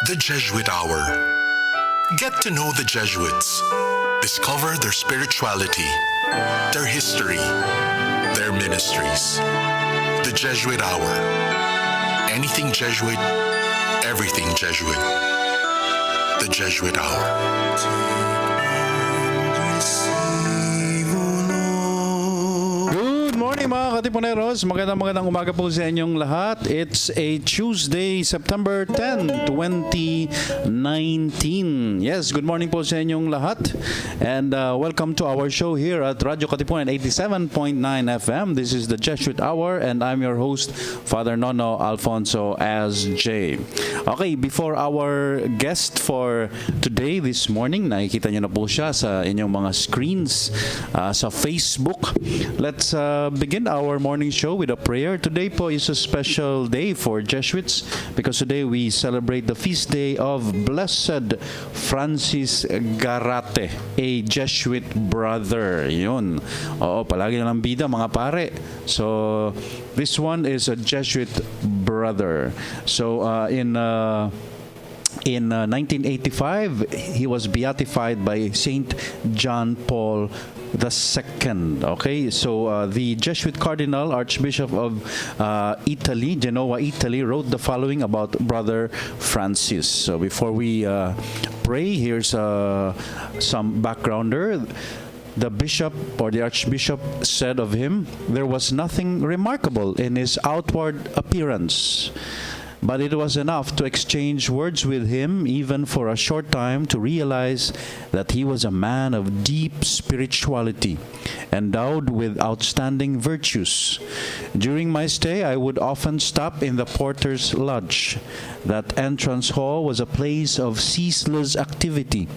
The Jesuit Hour. Get to know the Jesuits. Discover their spirituality, their history, their ministries. The Jesuit Hour. Anything Jesuit, everything Jesuit. The Jesuit Hour. Good morning mga katipuneros. Magandang umaga po sa inyong lahat. It's a Tuesday, September 10, 2019. Yes, good morning po sa inyong lahat. And welcome to our show here at Radyo Katipunan 87.9 FM. This is the Jesuit Hour and I'm your host, Father Nono Alfonso as J. Okay, before our guest for today, this morning, nakikita nyo na po siya sa inyong mga screens sa Facebook. Let's begin our morning show with a prayer. Today po is a special day for Jesuits because today we celebrate the feast day of Blessed Francis Garate, a Jesuit brother. Yun. Oo, palagi na lang bida mga pare. So, this one is a Jesuit brother. So, in 1985, he was beatified by Saint John Paul II. Okay, so the Jesuit Cardinal Archbishop of Italy, Genoa, Italy, wrote the following about Brother Francis. So before we pray, here's some backgrounder. The bishop or the archbishop said of him, there was nothing remarkable in his outward appearance, but it was enough to exchange words with him, even for a short time, to realize that he was a man of deep spirituality, endowed with outstanding virtues. During my stay, I would often stop in the porter's lodge. That entrance hall was a place of ceaseless activity.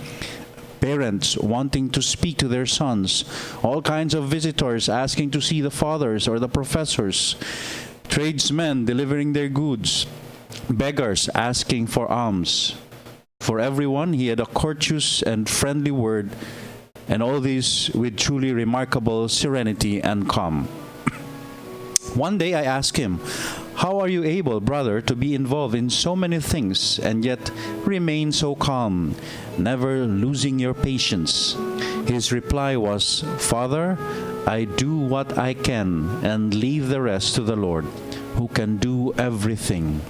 Parents wanting to speak to their sons, all kinds of visitors asking to see the fathers or the professors, tradesmen delivering their goods, beggars asking for alms. For everyone, he had a courteous and friendly word, and all this with truly remarkable serenity and calm. One day I asked him, "How are you able, brother, to be involved in so many things and yet remain so calm, never losing your patience?" His reply was, "Father, I do what I can and leave the rest to the Lord, who can do everything.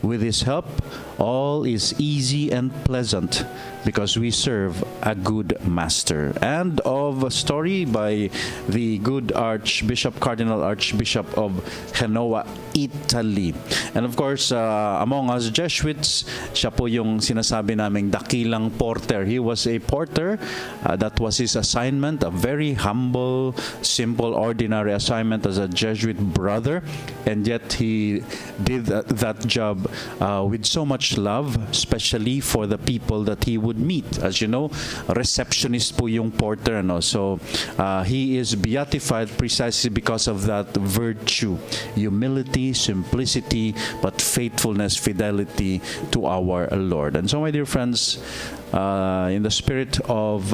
With His help, all is easy and pleasant because we serve a good master." And of a story by the good Archbishop, Cardinal Archbishop of Genoa, Italy. And of course, among us Jesuits, siya po yung sinasabi naming dakilang porter. He was a porter. That was his assignment, a very humble, simple, ordinary assignment as a Jesuit brother. And yet he did that job with so much love, especially for the people that he would meet. As you know, receptionist po yung porter. No? So he is beatified precisely because of that virtue. Humility, simplicity, but faithfulness, fidelity to our Lord. And so, my dear friends, in the spirit of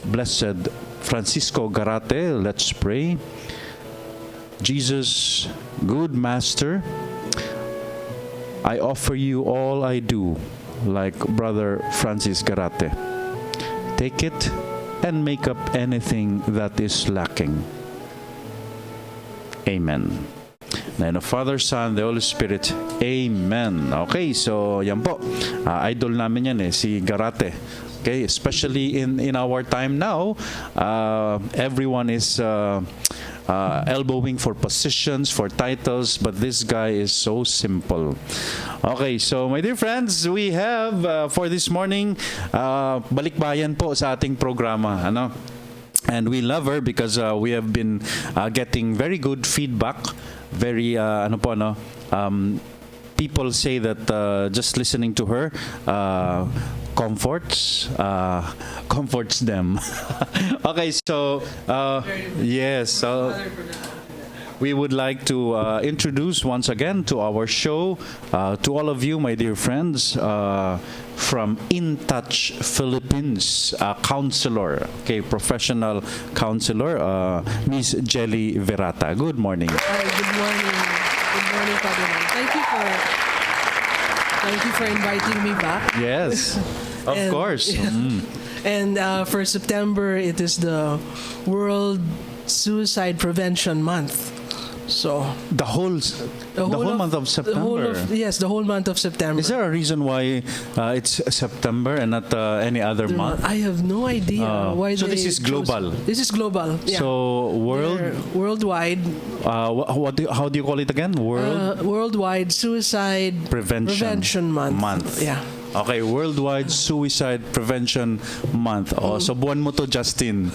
Blessed Francisco Garate, let's pray. Jesus, good Master, I offer you all I do, like Brother Francis Garate. Take it and make up anything that is lacking. Amen. Name of Father, Son, the Holy Spirit. Amen. Okay, so yan po. Idol namin yan si Garate. Okay, especially in our time now, everyone is elbowing for positions, for titles, but this guy is so simple. Okay, so my dear friends, we have for this morning, balikbayan po sa ating programa. Ano? And we love her because we have been getting very good feedback. Very, people say that just listening to her comforts them. Okay, so yes, so we would like to introduce once again to our show to all of you, my dear friends, from In Touch Philippines, counselor, okay, professional counselor, Miss Jelly Virata. Good morning. Good morning. Good morning, Father. Thank you for Thank you for inviting me back. Yes, of And- course. And for September, it is the World Suicide Prevention Month. So The whole month of September. the whole month of September. Is there a reason why it's September and not any other month? I have no idea why. So this is global. This is global. Yeah. So They're worldwide. how do you call it again? Worldwide Suicide Prevention Month. Yeah. Okay, Worldwide Suicide Prevention Month. Oh, so buwan mo to, Justin.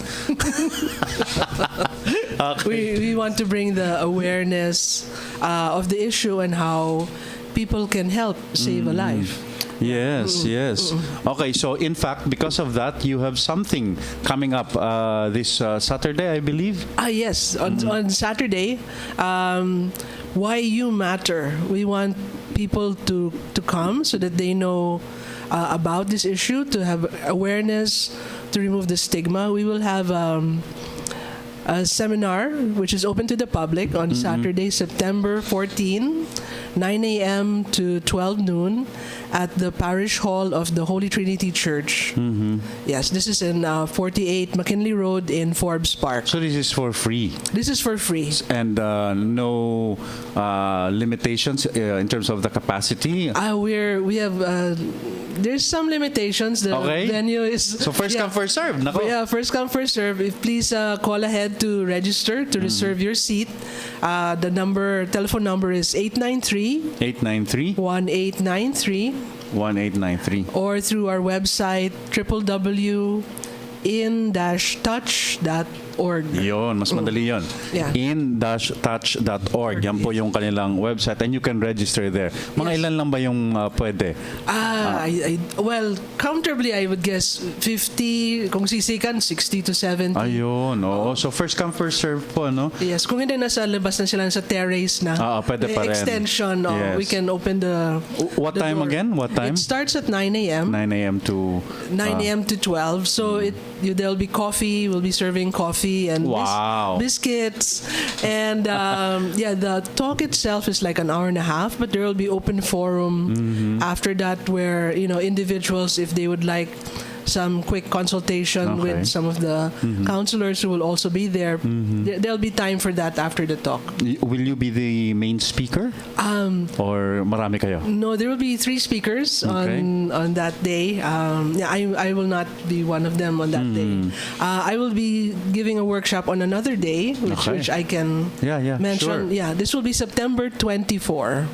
We want to bring the awareness of the issue and how people can help save a life. Yes, yes. Okay, so in fact, because of that, you have something coming up this Saturday, I believe. Yes, on Saturday, Why You Matter. We want people to come so that they know about this issue, to have awareness, to remove the stigma. We will have a seminar which is open to the public on Saturday, September 14, 9 a.m. to 12 noon at the Parish Hall of the Holy Trinity Church. Yes, this is in 48 McKinley Road in Forbes Park. So this is for free. This is for free. And no limitations in terms of the capacity. We have there's some limitations. The Okay. venue is So first come, first serve. Nako. Yeah, first come, first serve. If please call ahead to register to reserve your seat. The telephone number is 893 893 1893 1893. or through our website www.in-touch.org. Yun, mas madali yun. Yeah. in-touch.org. Yan po yung kanilang website and you can register there. Mga Yes. ilan lang ba yung pwede? Well, comfortably, I would guess 50, kung sisikan, 60 to 70. Ayun, oo. So first come, first serve po, no? Yes, kung hindi nasa labas na sila sa terrace na. Pwede may pa rin. extension, Yes. we can open the What the time door. again? What time? It starts at 9 a.m. 9 a.m. to... 9 a.m. to 12. So there'll be coffee. We'll be serving coffee and Wow. biscuits. And the talk itself is like an hour and a half, but there will be open forum after that where, individuals, if they would like some quick consultation Okay. with some of the counselors who will also be there, there'll be time for that after the talk. Will you be the main speaker? Or marami kayo? No, there will be 3 speakers Okay. on that day. I will not be one of them on that day. I will be giving a workshop on another day, Okay. which I can Yeah, mention. sure. Yeah, this will be September 24.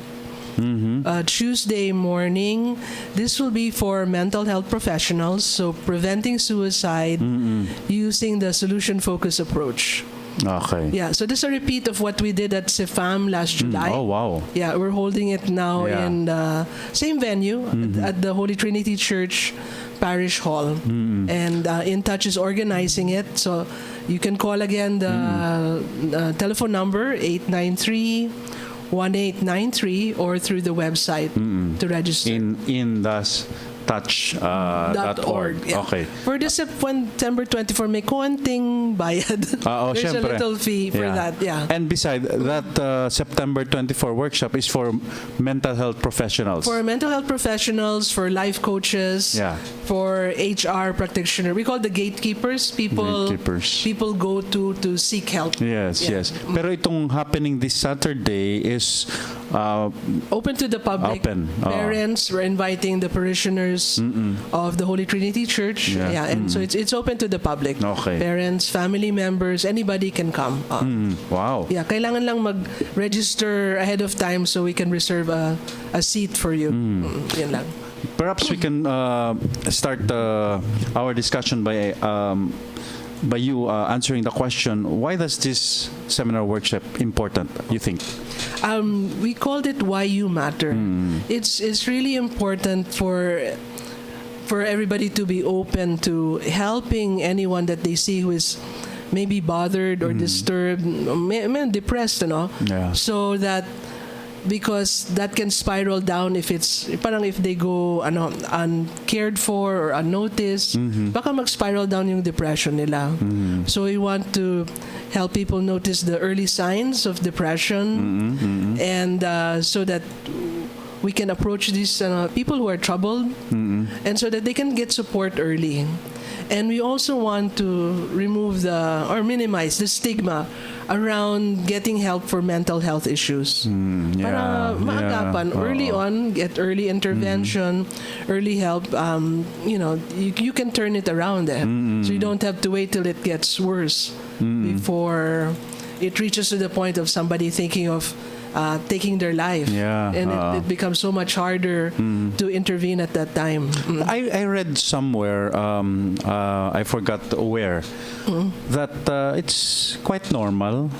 Tuesday morning. This will be for mental health professionals, so preventing suicide using the solution-focused approach. Okay. Yeah, so this is a repeat of what we did at CIFAM last July. Oh, wow. Yeah, we're holding it now Yeah. in the same venue at the Holy Trinity Church Parish Hall. And In Touch is organizing it. So you can call again the telephone number 893-1893 or through the website to register. touch.org. Yeah. Okay. For the September 24, may konting bayad. There's syempre. a little fee for that. Yeah. And beside that, September 24 workshop is for mental health professionals. For mental health professionals, for life coaches, Yeah. for HR practitioner. We call the gatekeepers. Gatekeepers. People go to seek help. Yes, Yeah. yes. Pero itong happening this Saturday is Open to the public. Open. Parents, we're inviting the parishioners of the Holy Trinity Church. Yeah. And so it's open to the public. Okay. Parents, family members, anybody can come. wow. Yeah, kailangan lang mag-register ahead of time so we can reserve a seat for you. Yan lang. Perhaps we can start our discussion by you answering the question, why does this seminar workshop important, you think? We called it Why You Matter. It's really important for everybody to be open to helping anyone that they see who is maybe bothered or disturbed, depressed, Yeah. so that because that can spiral down if they go uncared for or unnoticed, baka mag-spiral down yung depression nila. So we want to help people notice the early signs of depression and so that we can approach these people who are troubled, and so that they can get support early. And we also want to remove or minimize the stigma around getting help for mental health issues. Para maagapan, early on, get early intervention, early help. You can turn it around. So you don't have to wait till it gets worse before it reaches to the point of somebody thinking of taking their life. And it becomes so much harder to intervene at that time. I read somewhere, I forgot where, that it's quite normal.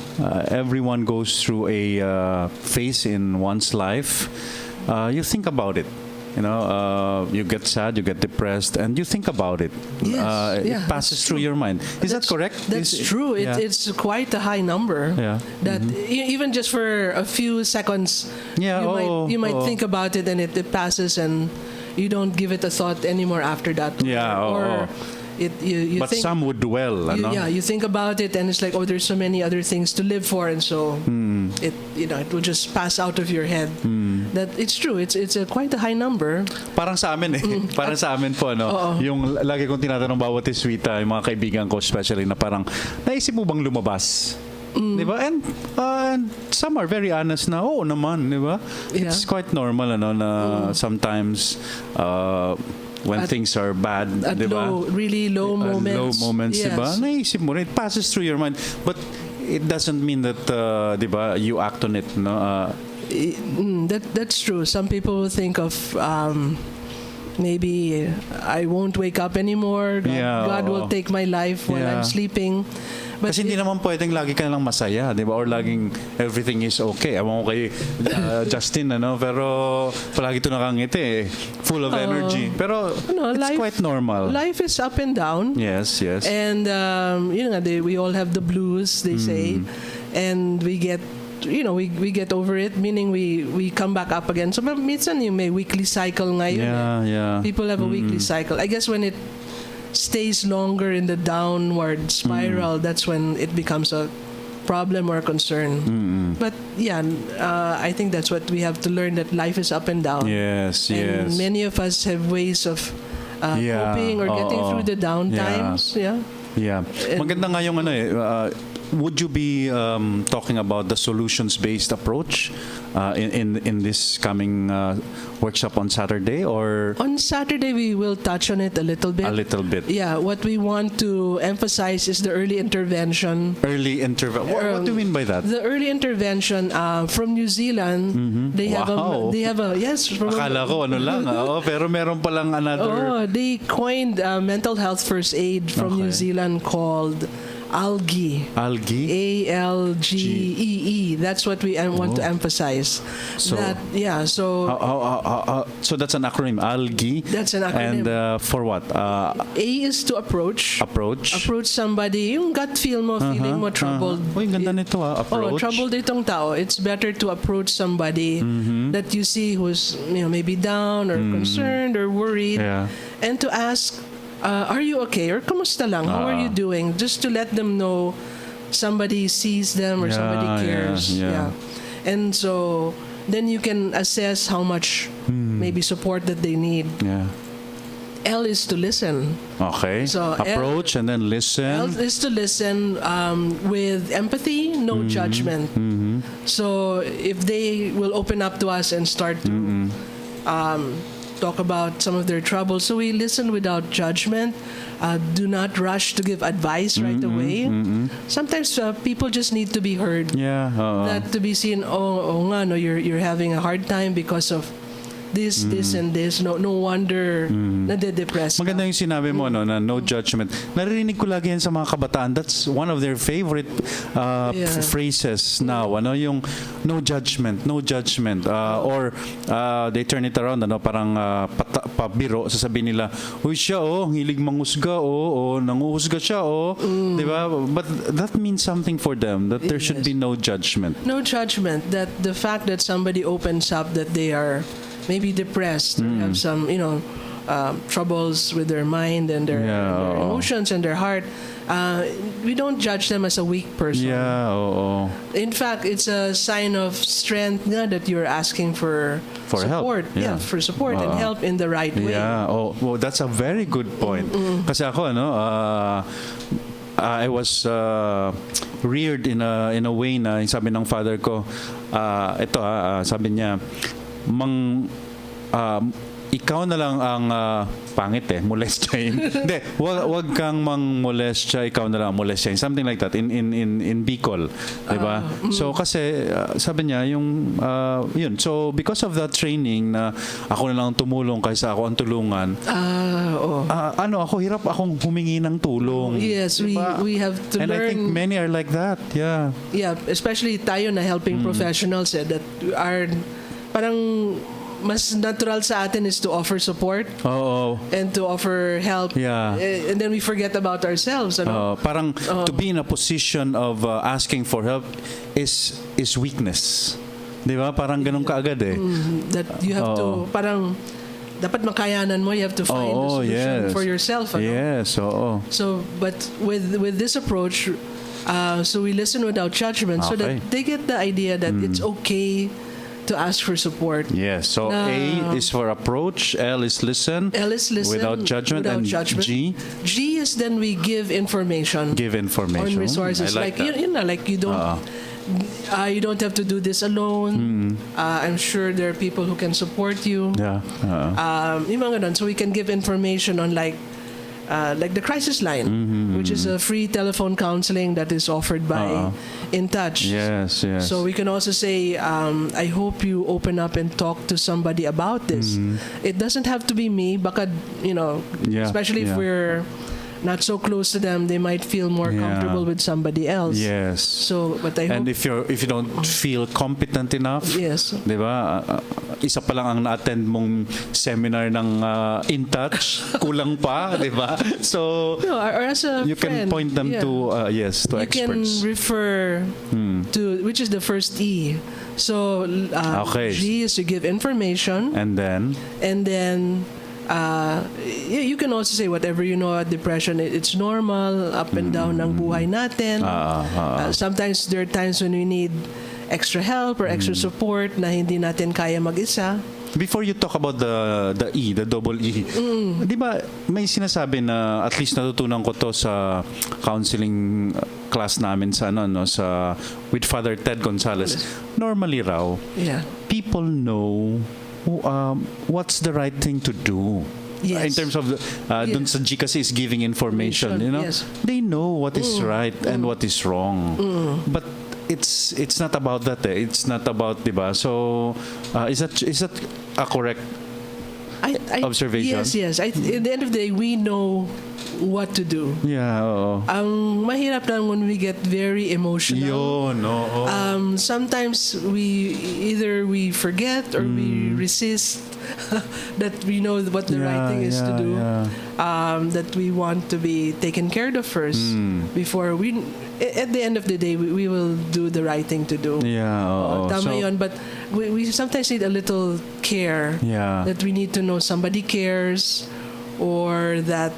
Everyone goes through a phase in one's life. You think about it. You get sad, you get depressed, and you think about it. Yes, it passes through your mind. Is that correct? That's true. It's quite a high number. That even just for a few seconds, you might think about it, and it passes, and you don't give it a thought anymore after that. You but think, some would dwell. You think about it, and it's like, there's so many other things to live for, and so it will just pass out of your head. That it's true. It's quite a high number. Parang sa amin Parang sa amin po, yung lagi kong tinatanong bawat iswita, yung mga kaibigan ko especially, na parang, naisip mo bang lumabas? Diba? And some are very honest na, oo naman, diba? It's quite normal, na sometimes, when things are bad, at diba? Really low moments. Yes. Diba? Naisip mo rin, it passes through your mind. But it doesn't mean that, diba, you act on it, no? That's true. Some people will think of maybe I won't wake up anymore. God will take my life while I'm sleeping. But kasi hindi naman pwedeng lagi ka lang masaya, di ba? Or laging everything is okay. Ewan ko kay Justin, pero palagi ito nakangiti, full of energy. Pero it's quite normal. Life is up and down. Yes. And we all have the blues, they say, and we get. We get over it, meaning we come back up again. So minsan yung may weekly cycle ngayon. People have a weekly cycle. I guess when it stays longer in the downward spiral, that's when it becomes a problem or a concern. But I think that's what we have to learn, that life is up and down. Yes. And many of us have ways of coping or getting through the down times. Maganda nga yung would you be talking about the solutions-based approach in this coming workshop on Saturday? Or on Saturday we will touch on it a little bit. Yeah, what we want to emphasize is the early intervention. What do you mean by that? The early intervention from New Zealand. They have a yes. Akala ko lang. Pero meron palang another. They coined mental health first aid from New Zealand called ALGEE. ALGEE. That's what we want to emphasize. So so that's an acronym. ALGEE. That's an acronym. And for what? A is to approach somebody. Yung gut feel mo, feeling mo troubled. Ganda nito approach. Troubled itong tao. It's better to approach somebody that you see who's maybe down or concerned or worried, and to ask, are you okay? Or kamusta lang? How are you doing? Just to let them know somebody sees them or somebody cares. And so then you can assess how much maybe support that they need. L is to listen. Okay. So approach and then listen. L is to listen with empathy, no judgment. So if they will open up to us and start to talk about some of their troubles, so we listen without judgment. Do not rush to give advice right away. Sometimes people just need to be heard. That to be seen. You're having a hard time because of this and this. No wonder nade-depress ka. Maganda yung sinabi mo na no judgment. Naririnig ko lagi yan sa mga kabataan. That's one of their favorite phrases now. Yung no judgment. Or they turn it around. Parang pabiro. Sasabihin nila, uy siya hilig manghusga nanguhusga siya diba? But that means something for them, that there should be no judgment. No judgment. That the fact that somebody opens up that they are maybe depressed or have some troubles with their mind and their emotions and their heart, we don't judge them as a weak person. Yeah, oo. In fact, it's a sign of strength nga that you're asking for help. support. Yeah. For support and help in the right way. Yeah. Oh, well, that's a very good point. Kasi ako, I was reared in a way na sabi ng father ko, sabi niya, ikaw na lang ang pangit molestyahin. Hindi, wag kang molestya, ikaw na lang molestyahin. Something like that in Bicol, 'di ba? So kasi sabi niya yung yun. So because of that training na ako na lang tumulong kaysa ako ang tulungan. Hirap akong humingi ng tulong. Yes, diba? we have to and learn. I think many are like that. Yeah. Yeah, especially tayo na helping professionals that are parang mas natural sa atin is to offer support and to offer help. Yeah. And then we forget about ourselves. Parang to be in a position of asking for help is weakness. Di ba? Parang ganun kaagad eh. That you have to, parang dapat makayanan mo, you have to find the solution for yourself. Yes, oo. So, but with this approach, so we listen without judgment so that they get the idea that it's okay to ask for support. Yes. So A is for approach, L is listen. Without judgment. And G? G is then we give information. On resources. I like that. Like you don't have to do this alone. I'm sure there are people who can support you. Yeah. Yung mga ganun. So we can give information on like the crisis line, which is a free telephone counseling that is offered by In Touch. Yes. So we can also say, I hope you open up and talk to somebody about this. It doesn't have to be me, baka, especially if we're not so close to them, they might feel more comfortable with somebody else. Yes. So, but I hope. And if you don't feel competent enough, yes, di ba? Isa pa lang ang na-attend mong seminar ng In Touch, kulang pa, di ba? So or as a you friend, can point them to you experts. You can refer to which is the first E. So G is to give information, and then you can also say whatever you know. Depression, it's normal, up and down ng buhay natin. Sometimes there are times when we need extra help or extra support na hindi natin kaya mag-isa. Before you talk about the double E, di ba may sinasabi na at least natutunan ko to sa counseling class namin sa sa with Father Ted Gonzalez. Normally raw, people know what's the right thing to do. Yes. In terms of dun sa G kasi is giving information, they know what is right and what is wrong. But it's not about that. It's not about, diba? So is that a correct observation? Yes. At the end of the day, we know what to do. Yeah. Ang mahirap lang when we get very emotional. Sometimes we forget or we resist that we know what the right thing is to do. That we want to be taken care of first before we. At the end of the day, we will do the right thing to do. Tama yun. But we sometimes need a little care. That we need to know somebody cares, or that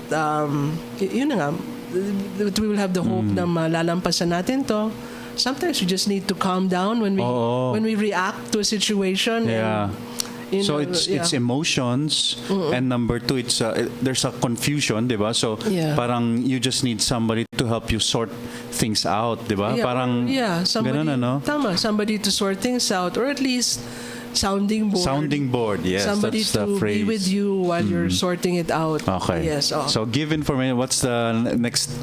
yun na nga, that we will have the hope na malalampasan natin to. Sometimes we just need to calm down when we react to a situation. So it's emotions, and number two, it's there's a confusion, diba? So parang you just need somebody to help you sort things out, diba? Parang somebody, ganun, somebody to sort things out, or at least sounding board. Yes, somebody that's the to phrase. be with you while you're sorting it out. Okay. Yes. So give information. What's the next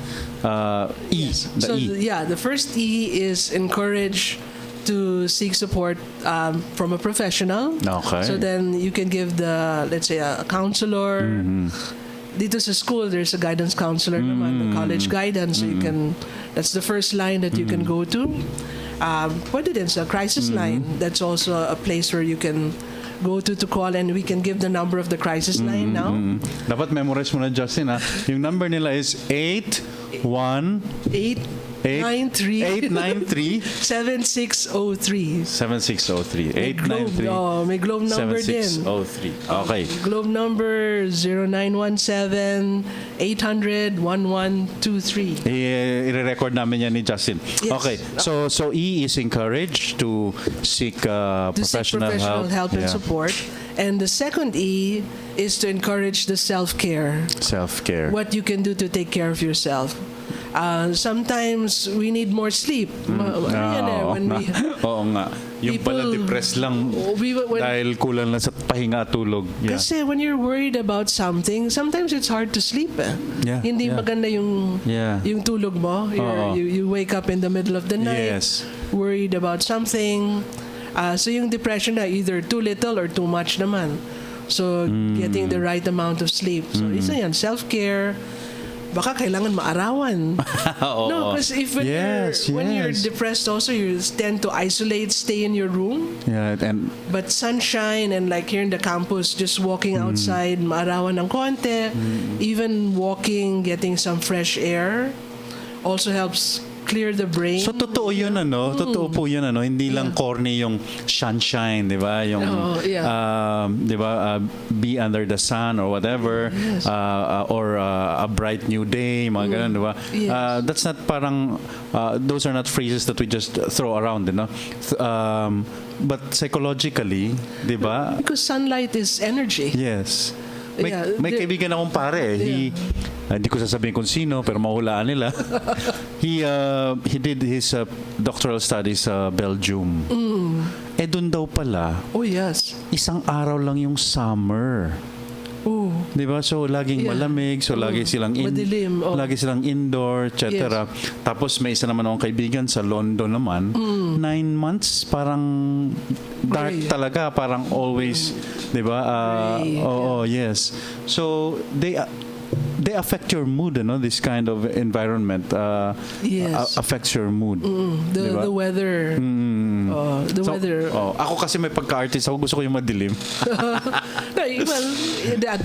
E? The first E is encourage to seek support from a professional. Okay. So then you can give let's say a counselor. Dito sa school, there's a guidance counselor naman, the college guidance. So that's the first line that you can go to. Pwede din sa crisis line. That's also a place where you can go to call, and we can give the number of the crisis line now. Dapat memorize mo na, Justin, ha? Yung number nila is 818 893 7603. 7603. May globe, 893 may globe number din. 7603. Okay. Globe number 0917-800-1123. I-record namin yan ni Justin. Yes. Okay. So E is encouraged to seek To seek professional help and Yeah. support. And the second E is to encourage the self-care. Self-care. What you can do to take care of yourself. Sometimes we need more sleep. When we, Oo nga. Yung pala People- depressed lang dahil kulang lang sa pahinga at tulog. Yeah. Kasi when you're worried about something, sometimes it's hard to sleep. Yeah, Hindi yeah. maganda yung Yeah. yung tulog mo. Oo. You wake up in the middle of the night, Yes. worried about something. So yung depression na either too little or too much naman. So getting the right amount of sleep. So isa yan, self-care. Baka kailangan maarawan. Oo. No, because if when, Yes, when you're yes. depressed also, you tend to isolate, stay in your room. Yeah, and But sunshine and like here in the campus, just walking outside, maarawan ng konti, even walking, getting some fresh air, also helps clear the brain. so totoo yun totoo po yun hindi lang corny yung sunshine, 'di ba? Yung Oo, yeah. 'di ba, be under the sun or whatever, Yes. or a bright new day, mga ganun, 'di ba? Yes. That's not parang those are not phrases that we just throw around, but psychologically, 'di ba? Because sunlight is energy. Yes. May, Yeah, may kaibigan akong pare. Hindi ko sasabihin kung sino, pero mahulaan nila. He did his doctoral studies sa Belgium. Doon daw pala, Oh, yes. isang araw lang yung summer. Oh, 'Di ba? So laging Yeah. malamig, so lagi silang madilim. Oh. lagi silang indoor, etc. Tapos may isa naman akong kaibigan sa London naman, 9 months parang dark Gray. talaga, parang always, 'di ba? Gray, Yes. So they affect your mood, this kind of environment Yes. affects your mood. Diba? The weather. The So, weather. ako kasi may pagka-artist ako, gusto ko yung madilim. Well,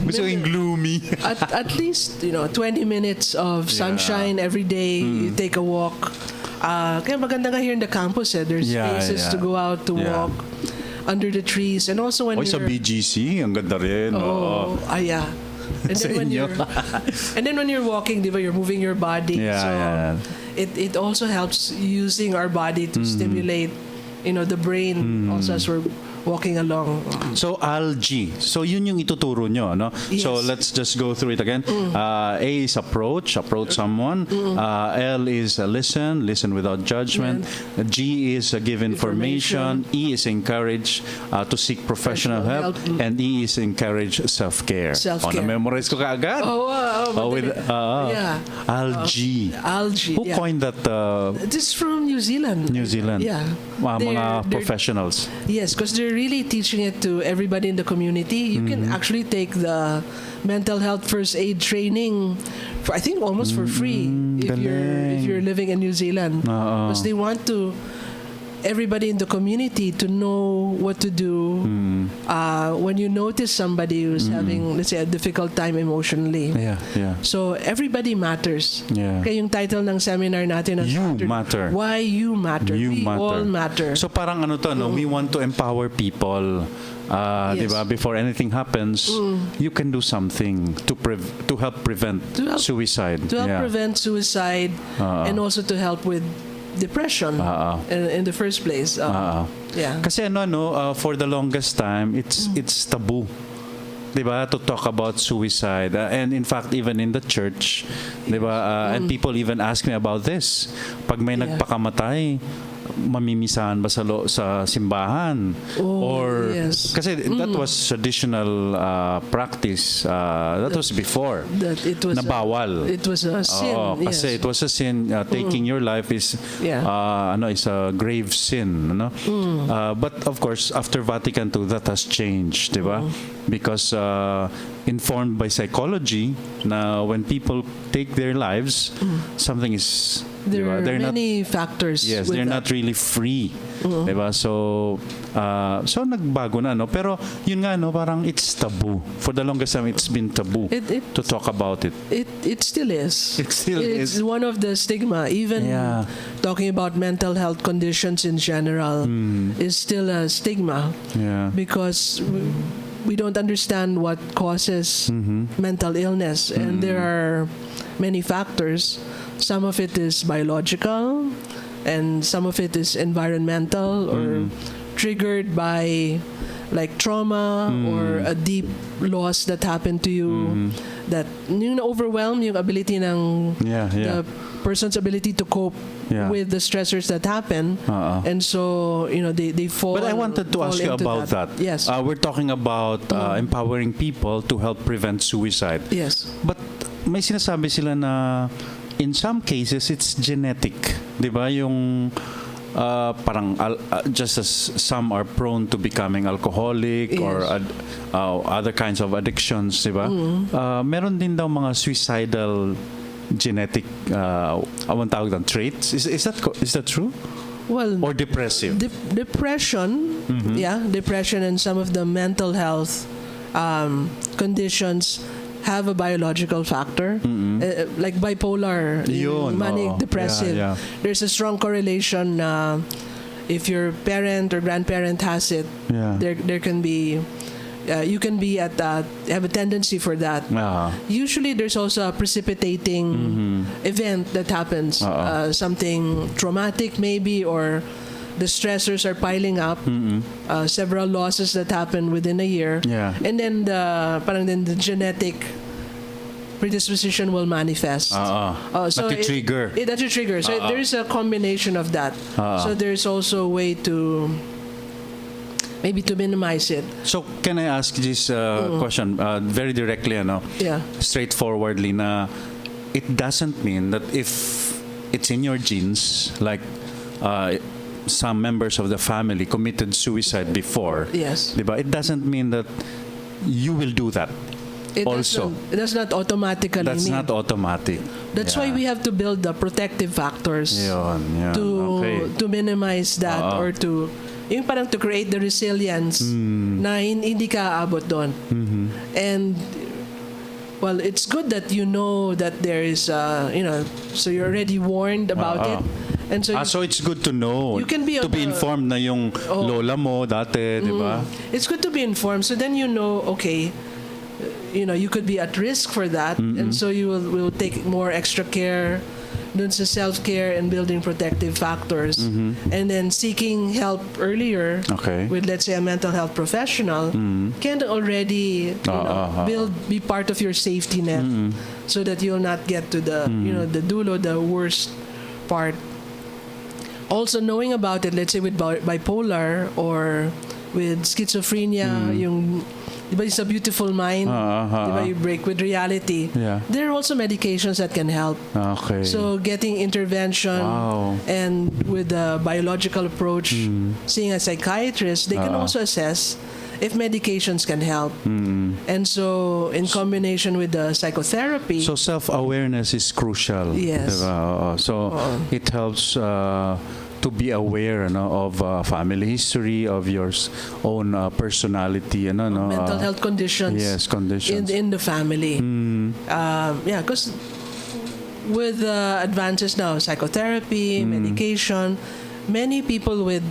Gusto ko yung gloomy. at least 20 minutes of sunshine every day. You take a walk. Kaya maganda nga here in the campus. There's Yeah, spaces yeah. to go out to Yeah. walk under the trees, and also when Oy, sa you're BGC, ang ganda rin. yeah. And Sa then when inyo. you're walking, diba, you're moving your body. Yeah, so yeah. it also helps using our body to stimulate, the brain also as we're walking along. So algae. So yun yung ituturo nyo, no? Yes. So let's just go through it again. A is approach someone. L is listen without judgment. G is give information. E is encourage to seek professional help. And E is encourage self-care. Self-care. Na-memorize ko kaagad. With Yeah. algae. Algae. Who yeah. coined that? This is from New Zealand. New Zealand. Yeah. Mga They're- professionals. Yes, because they're really teaching it to everybody in the community. You can actually take the mental health first aid training for, I think, almost for free if galing. you're living in New Zealand, because they want to everybody in the community to know what to do when you notice somebody who's having, let's say, a difficult time emotionally. Yeah, yeah. So everybody matters. Yeah. Kaya yung title ng seminar natin on You Saturday, matter. Why you matter. You We matter. all matter. So parang we want to empower people. Yes. Diba? Before anything happens, you can do something to help prevent To help- suicide. to help Yeah. prevent suicide and also to help with depression in the first place. Yeah. Kasi for the longest time, it's taboo. Diba, to talk about suicide, and in fact even in the church, diba, and people even ask me about this. Pag may Yeah. nagpakamatay, mamimisahan ba sa simbahan? Or yes. kasi that was traditional practice, that was before That it was na bawal. it was a sin. Oo, kasi it was a sin. Taking your life is Yeah. is a grave sin, but of course after Vatican II that has changed, 'di ba? Because informed by psychology, na when people take their lives, something is There diba? are They're not, many factors. yes, with they're that. not really free. Diba? So nagbago na, no? Pero yun nga, no, parang it's taboo. For the longest time, it's been taboo to talk about it. It still is. It still it's is. one of the stigma. Even Yeah. talking about mental health conditions in general is still a stigma Yeah. because we don't understand what causes mental illness, and there are many factors. Some of it is biological, and some of it is environmental or triggered by like trauma or a deep loss that happened to you that yung overwhelm yung ability ng the person's ability to cope with the stressors that happen, and so they fall. But I wanted to ask you about that. Yes. We're talking about empowering people to help prevent suicide. Yes. But may sinasabi sila na in some cases it's genetic, 'di ba? Yung parang just as some are prone to becoming alcoholic or other kinds of addictions, 'di ba? Meron din daw mga suicidal genetic awang tawag ng traits. Is that true? Well, Or depressive? depression, depression and some of the mental health conditions have a biological factor, like bipolar, Yun, manic, oo. depressive. Yeah. There's a strong correlation. If your parent or grandparent has it, there can be. You can be have a tendency for that. Usually, there's also a precipitating event that happens, something traumatic maybe, or the stressors are piling up, several losses that happen within a year, and then the genetic predisposition will manifest. So That trigger. That's a trigger. So there's a combination of that. So there's also a way to maybe to minimize it. So can I ask this question very directly, straightforwardly, na it doesn't mean that if it's in your genes, like some members of the family committed suicide before, Yes. diba? It doesn't mean that you will do that. It Also, does not automatically that's mean. not automatic. That's why we have to build the protective factors Yun. Okay. to minimize that, or to yung parang to create the resilience na hindi ka aabot doon. And well, it's good that you know that there is so you're already warned about it. And so so it's good to know, you can be to on be the- informed na yung lola mo dati, di ba? it's good to be informed, so then okay, you could be at risk for that, and so you will take more extra care dun sa self-care and building protective factors, and then seeking help earlier with, let's say, a mental health professional can already be part of your safety net, so that you'll not get to the the dulo, the worst part. Also, knowing about it, let's say with bipolar or with schizophrenia, yung di ba, it's a beautiful mind, di ba, you break with reality. There are also medications that can help. Okay. So getting intervention and with a biological approach, seeing a psychiatrist, they can also assess if medications can help. And so in combination with the psychotherapy. So self-awareness is crucial. Yes. Diba? So it helps to be aware of family history, of your own personality, mental health conditions. Yes, conditions. In the family. Because with advances now, psychotherapy, medication, many people with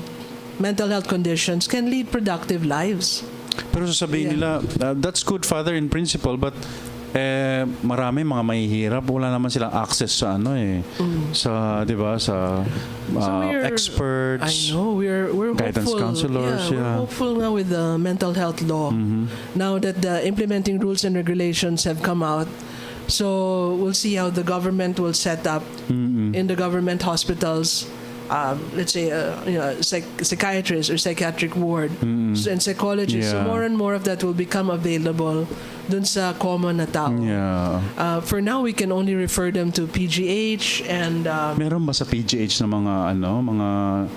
mental health conditions can lead productive lives. Pero sasabihin nila, that's good, Father, in principle, but marami mga mahihirap, wala naman silang access sa sa, di ba, sa experts. I know, we're guidance hopeful. counselors. We're hopeful now with the mental health law. Now that the implementing rules and regulations have come out, so we'll see how the government will set up in the government hospitals. Let's say psychiatrist or psychiatric ward and psychologists. So more and more of that will become available dun sa common na tao. For now, we can only refer them to PGH and meron ba sa PGH na mga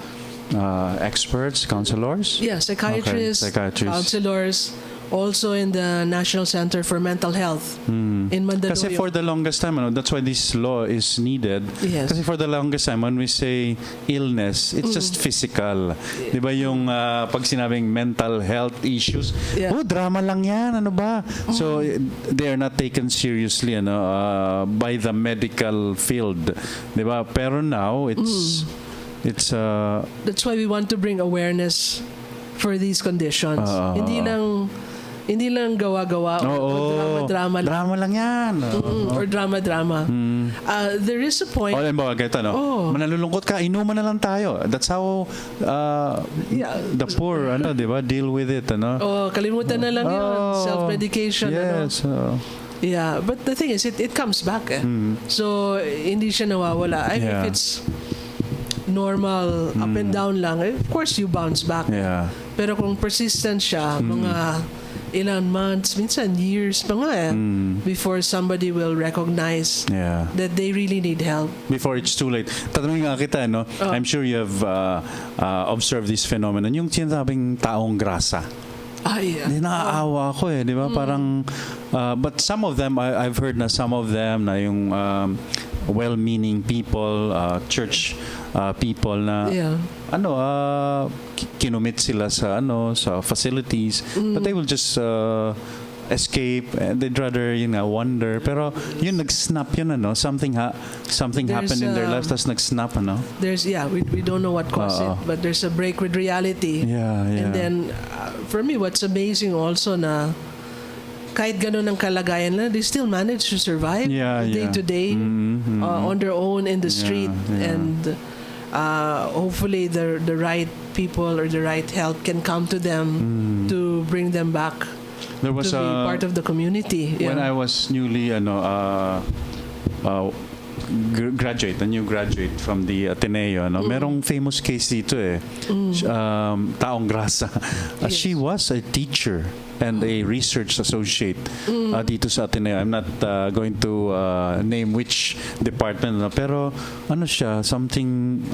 experts, counselors? psychiatrists, Psychiatrists. counselors, also in the National Center for Mental Health in Mandaluyong. Kasi for the longest time, that's why this law is needed. Yes. Kasi for the longest time, when we say illness, it's just physical. Di ba yung pag sinabing mental health issues, Yeah. drama lang yan, ano ba? So, they are not taken seriously by the medical field. Di ba? Pero now, it's That's why we want to bring awareness for these conditions. Hindi lang gawa-gawa or drama-drama lang. Drama lang yan. Or drama-drama. There is a point. Halimbawa, ganito, manalulungkot ka, inuman na lang tayo. That's how the poor, di ba, deal with it, Kalimutan na lang yun. Self-medication. Yes. Yeah, but the thing is, it comes back. So, hindi siya nawawala. I mean, if it's normal, up and down lang, of course, you bounce back. Yeah. Pero kung persistent siya, mga ilang months, minsan years pa nga before somebody will recognize that they really need help. Before it's too late. Tatanungin nga kita, I'm sure you have observed this phenomenon. Yung sinasabing taong grasa. Hindi naaawa ako di ba? Parang, but some of them, I've heard na some of them na yung well-meaning people, church people na kinumit sila sa facilities, but they will just escape and they'd rather wonder, pero yun nag-snap yun something happened in their lives, tas nag-snap there's we don't know what caused it, but there's a break with reality. And then for me, what's amazing also na kahit ganun ang kalagayan lang, they still manage to survive day to day on their own in the street. And hopefully the right people or the right help can come to them to bring them back to be part of the community. When I was newly a new graduate from the Ateneo, merong famous case dito taong grasa. She was a teacher and a research associate dito sa Ateneo. I'm not going to name which department, pero siya, something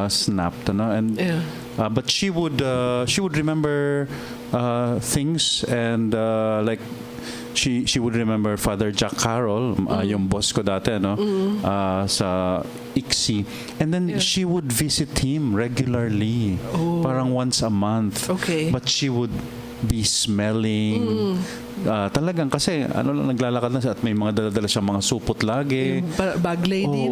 snapped, and but she would remember things, and like she would remember Father Jack Carroll, yung boss ko dati, sa ICSI. And then she would visit him regularly, parang once a month. Okay. But she would be smelling. Talagang kasi naglalakad na siya at may mga dala-dala siyang mga supot lagi. Bag lady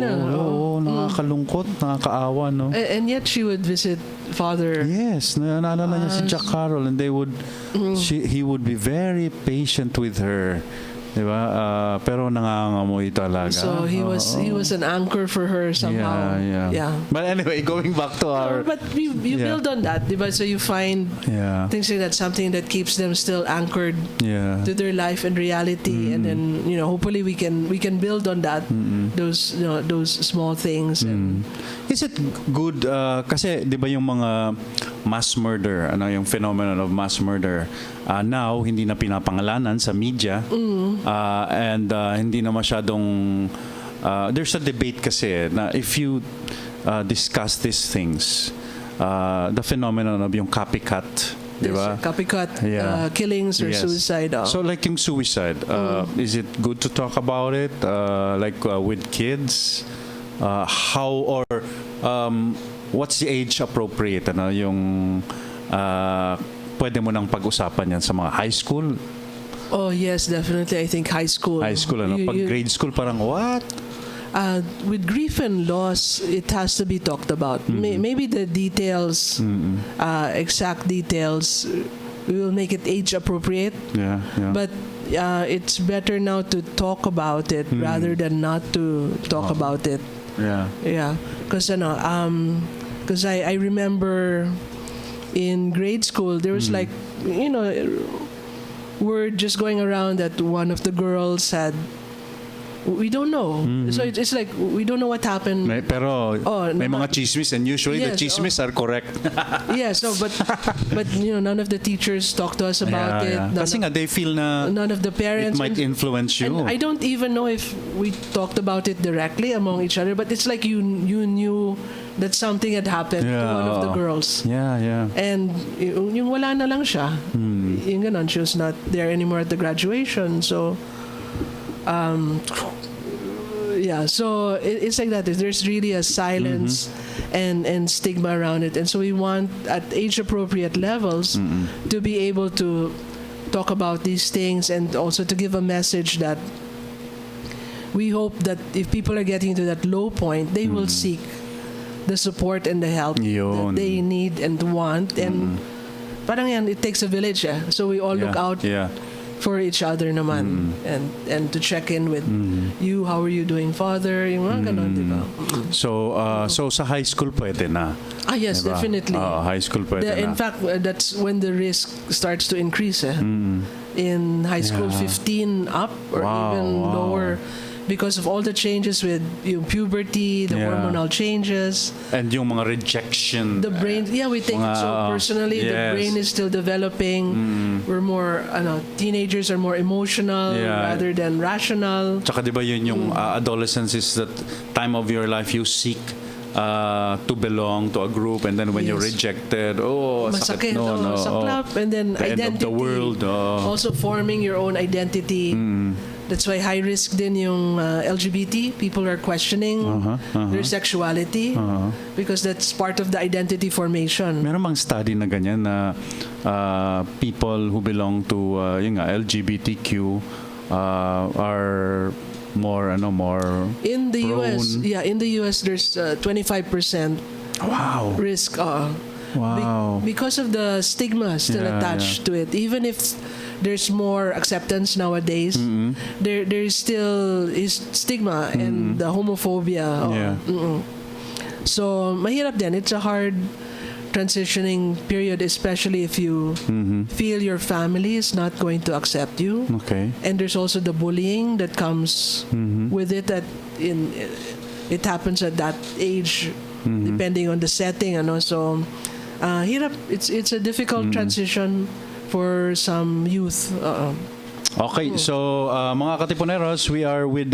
Nakakalungkot, nakakaawa, And yet she would visit Father. Yes, naalala niya si Jack Carroll, and he would be very patient with her. Diba? Pero nangangamoy talaga. So he was an anchor for her somehow. Yeah. But anyway, going back to our... But you build on that, diba? So you find things like that, something that keeps them still anchored to their life and reality, and then hopefully we can build on that, those small things. And is it good? Kasi diba yung mga mass murder, yung phenomenon of mass murder, now hindi na pinapangalanan sa media, and hindi na masyadong there's a debate kasi na if you discuss these things, the phenomenon of yung copycat, diba? Copycat killings or suicide. So like yung suicide, is it good to talk about it, like with kids? How or what's the age appropriate, yung pwede mo nang pag-usapan yan sa mga high school? Oh yes, definitely. I think high school. Pag grade school, parang what? With grief and loss, it has to be talked about. Maybe the details, exact details, we will make it age appropriate. Yeah. But it's better now to talk about it rather than not to talk about it. Yeah. Because I remember in grade school there was like word just going around that one of the girls had. We don't know. So it's like we don't know what happened. Pero may mga chismis, and usually the chismis are correct. Yes, but none of the teachers talk to us about it. Kasi nga they feel na none of the parents it might influence you. And I don't even know if we talked about it directly among each other, but it's like you knew that something had happened to one of the girls. Yeah. And yung wala na lang siya. yung ganon, she was not there anymore at the graduation. So, yeah, so it's like that. There's really a silence and stigma around it. And so we want, at age-appropriate levels, to be able to talk about these things and also to give a message that we hope that if people are getting to that low point, they will seek the support and the help that they need and want. And parang yan, it takes a village. So we all look out for each other naman and to check in with you, how are you doing, father, yung mga ganon, di ba? So sa high school pwede na. Yes, diba? definitely. High school pwede na. In fact, that's when the risk starts to increase. In high school, 15 up or even lower, because of all the changes with puberty, the hormonal changes. And yung mga rejection. The brain, we take it so personally. The brain is still developing. We're more, teenagers are more emotional rather than rational. Tsaka di ba yun yung adolescence is that time of your life you seek to belong to a group, and then when you're rejected, masakit, saklap, and then the identity. End of the world. Also forming your own identity. That's why high risk din yung LGBT. People are questioning their sexuality because that's part of the identity formation. Meron bang study na ganyan na people who belong to LGBTQ are more in the prone? US, in the US there's 25% risk because of the stigma still attached to it. Even if there's more acceptance nowadays, there still is stigma and the homophobia. So mahirap din. It's a hard transitioning period, especially if you feel your family is not going to accept you. Okay. And there's also the bullying that comes with it. It happens at that age, depending on the setting. So, hirap. It's a difficult transition for some youth. Okay, so mga katipuneros, we are with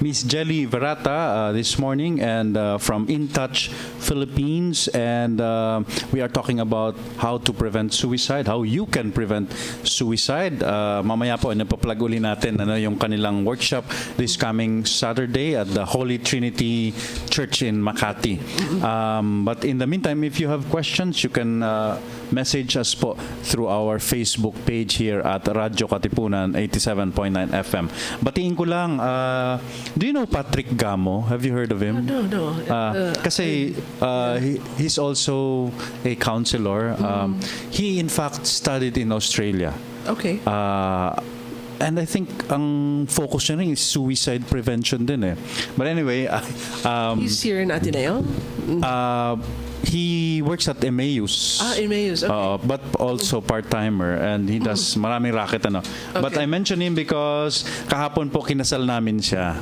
Miss Jelly Virata this morning and from In Touch Philippines, and we are talking about how to prevent suicide, how you can prevent suicide. Mamaya po, napaplug uli natin yung kanilang workshop this coming Saturday at the Holy Trinity Church in Makati. But in the meantime, if you have questions, you can message us po through our Facebook page here at Radyo Katipunan 87.9 FM. Batiin ko lang, do you know Patrick Gamo? Have you heard of him? No. Kasi he's also a counselor. He in fact studied in Australia. Okay. And I think ang focus niya rin is suicide prevention din eh. But anyway, he's here in Ateneo? He works at Emmaus. Emmaus, okay. But also part-timer, and he does maraming racket Okay. But I mention him because kahapon po kinasal namin siya.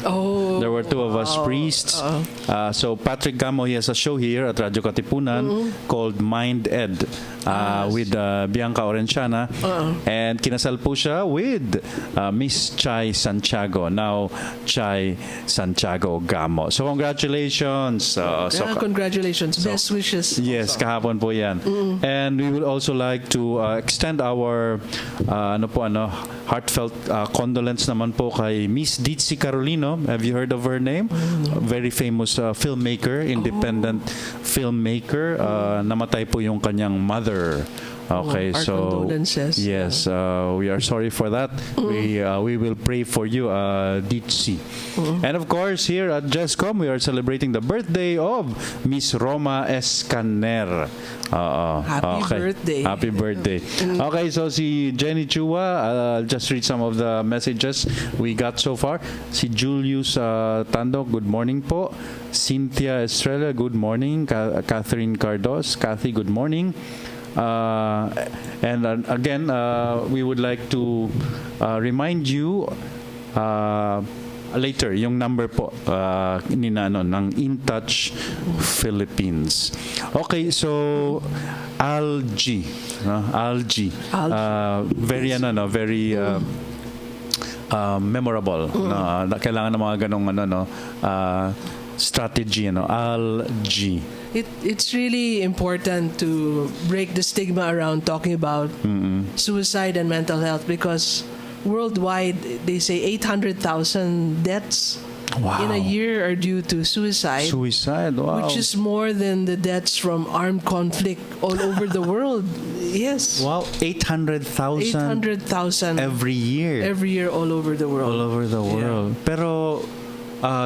There were two of us priests. So Patrick Gamo, he has a show here at Radyo Katipunan called Mind Ed with Bianca Orenciana. And kinasal po siya with Miss Chai Santiago. Now, Chai Santiago Gamo. So congratulations. Congratulations. Best wishes. Yes, kahapon po yan. And we would also like to extend our heartfelt condolence naman po kay Miss Ditzy Carolino. Have you heard of her name? Very famous filmmaker, independent filmmaker. Namatay po yung kanyang mother. Okay, our condolences. Yes, we are sorry for that. We will pray for you, Ditzy. And of course, here at JESCOM, we are celebrating the birthday of Miss Roma Escaner. Happy birthday. Okay, so si Jenny Chua, I'll just read some of the messages we got so far. Si Julius Tando, good morning po. Cynthia Estrella, good morning. Catherine Cardos, Kathy, good morning. And again, we would like to remind you later yung number po ng In Touch Philippines. Okay, so algae, very memorable. Na kailangan ng mga ganong strategy, ALG. It's really important to break the stigma around talking about suicide and mental health, because worldwide they say 800,000 deaths Wow. in a year are due to suicide. Suicide, wow. Which is more than the deaths from armed conflict all over the world. Yes. Wow, 800,000 800,000 every year. every year all over the world. All over the world. Pero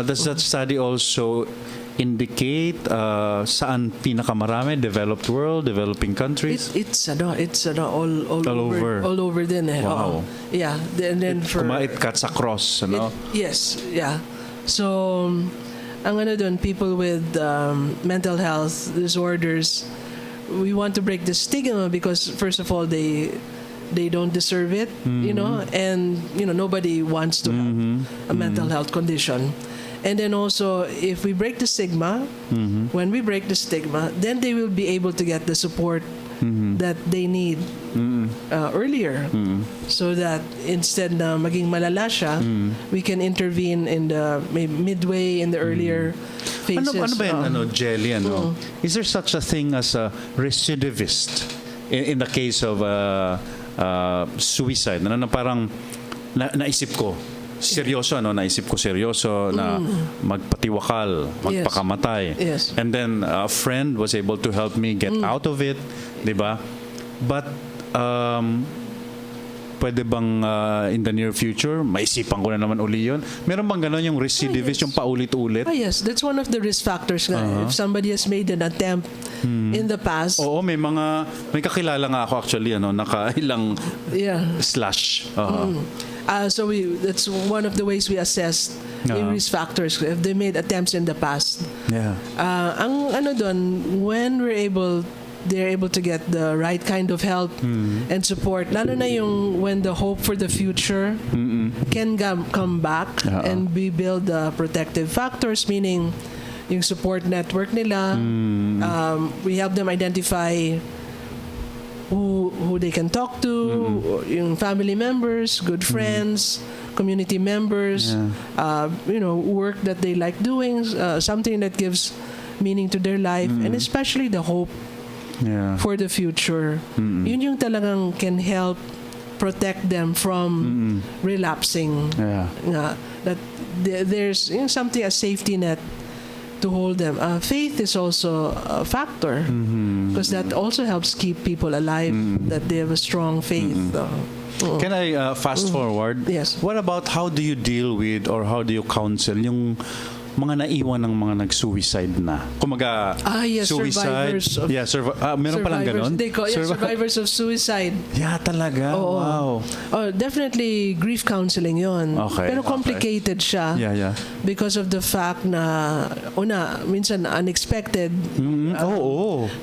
does that study also indicate saan pinakamarami? Developed world, developing countries? It's all over din eh. Wow. Yeah. And then for It cuts across, yes, yeah. So ang doon, people with mental health disorders, we want to break the stigma because first of all they don't deserve it, and nobody wants to have a mental health condition. And then also, if we break the stigma, when we break the stigma, then they will be able to get the support that they need earlier, so that instead na maging malala siya, we can intervene in the midway, in the earlier phases. Ano ba yan, Jelly, Is there such a thing as a recidivist in the case of suicide? Na parang naisip ko seryoso na magpatiwakal, magpakamatay. Yes. And then a friend was able to help me get out of it, 'di ba? But pwede bang in the near future maisipan ko na naman uli yun? Meron bang gano'n yung recidivist, yung paulit-ulit? Yes, that's one of the risk factors nga. If somebody has made an attempt in the past. Oo, may kakilala nga ako actually, nakailang slash. So that's one of the ways we assess yung risk factors if they made attempts in the past. Yeah. Ang doon, when they're able to get the right kind of help and support, lalo na yung when the hope for the future can come back and we build the protective factors, meaning yung support network nila, we help them identify who they can talk to, yung family members, good friends, community members, work that they like doing, something that gives meaning to their life, and especially the hope for the future. Yun yung talagang can help protect them from relapsing. That there's something, a safety net to hold them. Faith is also a factor because that also helps keep people alive, that they have a strong faith. Can I fast forward? Yes. What about how do you deal with or how do you counsel yung mga naiwan ng mga nag-suicide na? Kumaga, suicide. Survivors of, meron palang ganon? They call survivors of suicide. Yeah, talaga. Oo. Wow. Definitely grief counseling yon. Okay. Pero complicated siya. Yeah. Because of the fact na, minsan unexpected.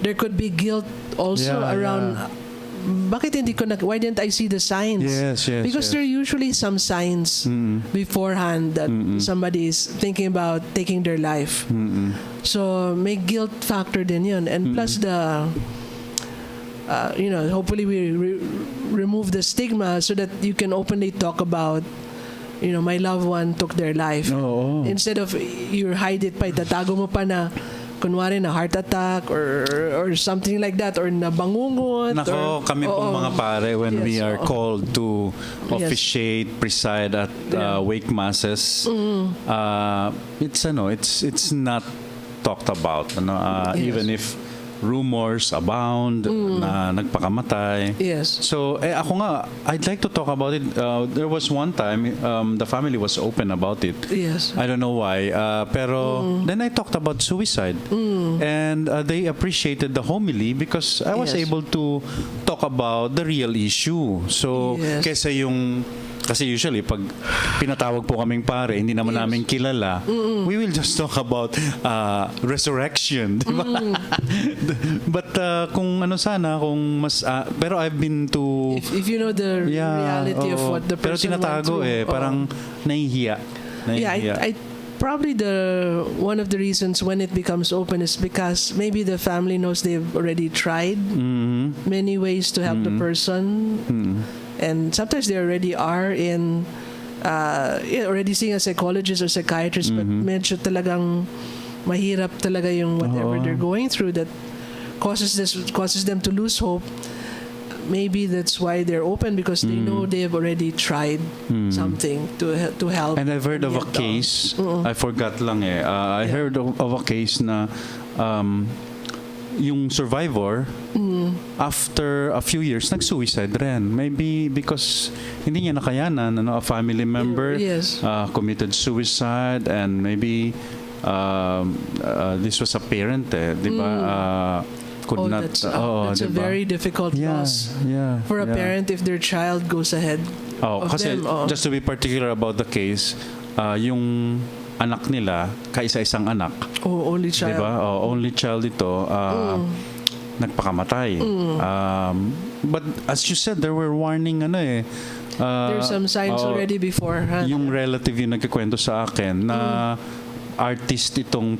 There could be guilt also around, bakit why didn't I see the signs? Yes. Because there are usually some signs beforehand that somebody is thinking about taking their life. So may guilt factor din yun. And plus the, hopefully we remove the stigma so that you can openly talk about, my loved one took their life. Instead of you hide it pa, itatago mo pa na kunwari na heart attack or something like that, or nabangungot. Nako, kami pong mga pare when we are called to officiate, preside at wake masses, it's not talked about. Even if rumors abound na nagpakamatay. Yes. So, ako nga, I'd like to talk about it. There was one time, the family was open about it. Yes. I don't know why. Pero, then I talked about suicide. And they appreciated the homily because I was able to talk about the real issue. So, kesa yung... Kasi usually, pag pinatawag po kaming pare, hindi naman namin kilala, we will just talk about resurrection, di ba? But kung kung mas... pero I've been to... If you know the reality of what the person pero tinatago went through. Parang nahihiya. I probably one of the reasons when it becomes open is because maybe the family knows they've already tried many ways to help the person. And sometimes they already are already seeing a psychologist or psychiatrist, but medyo talagang mahirap talaga yung whatever they're going through that causes them to lose hope. Maybe that's why they're open, because they know they have already tried something to help. And I've heard of a case, I forgot lang I heard of a case na yung survivor, after a few years, nag-suicide rin. Maybe because hindi niya nakayanan, a family member Yes. committed suicide, and maybe this was a parent, di ba? Could not. That's a diba? very difficult loss for a parent if their child goes ahead of kasi them. just to be particular about the case, yung anak nila, kaisa-isang anak. Only child. Diba? Only child ito, nagpakamatay. But as you said, there were warning There's some signs already before. Huh? Yung relative yung nagkikwento sa akin na artist itong